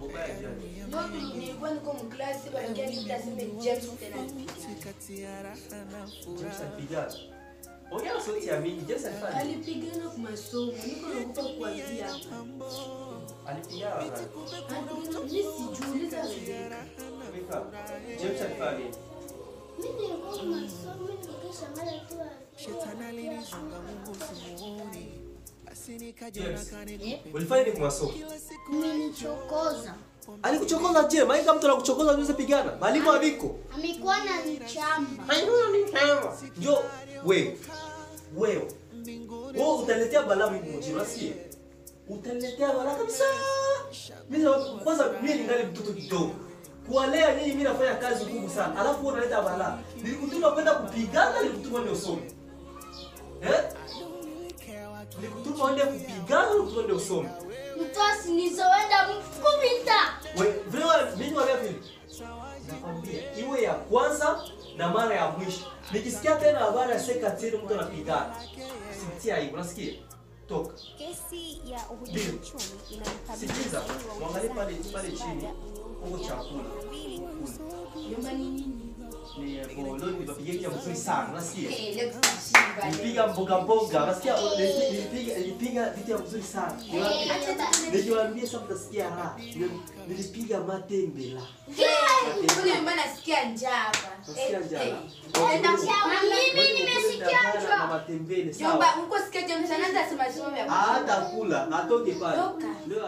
Mbaya gani? Ndio nilikuwa niko mklasi baba yake nitasema James tena. James alipiga. Ongea sauti ya mimi, James alifanya. Alipigana kwa masomo. Niko nakupa kuanzia hapa. Alipiga wapi? Mimi sijiuliza wewe. Mika. James alifanya nini? Mimi nilikuwa kwa masomo nikisha mara tu. Shetani alinizunga Mungu simuoni. James. Ulifanya nini kwa masomo? Amenichokoza. Alikuchokoza je? Maana mtu anakuchokoza unaweza pigana. Mwalimu abiko. Amekuwa na mchamba. Hayo ni kama. Jo, wewe. Wewe utaletea balaa mimi mjini, unasikia? Utaletea balaa kabisa. Mimi kwanza mimi ningali mtoto kidogo. Kuwalea nyinyi mimi nafanya kazi kubwa sana. Alafu wewe unaleta balaa. Nilikutuma kwenda kupigana, nilikutuma ndio usome. Nilikutuma uende kupigana, nilikutuma ndio usome. Mtosi nizoenda mkubita. Wewe vile mimi wale vile. Nakwambia iwe ya kwanza na mara ya mwisho. Nikisikia tena habari ya sekatini mtu anapigana. Sitia hiyo, unasikia? Toka. Kesi ya uhujumu uchumi inamkabili. Sikiza, mwangalie pale chini. Huko chakula. Nyumba ni nini? Ni bolo nipapigia mzuri sana, unasikia? Leo kushiba. Nipiga mboga, unasikia? Nilipiga vitu mzuri sana. Nikiwaambia sasa mtasikia raha. Nilipiga matembela. Kule mbona nasikia njaa hapa. Nasikia njaa. Mimi nimesikia njaa. Na matembele sawa. Nyumba uko sikia James anaanza sema sema vya. Hata kula, atoke pale. Toka. Leo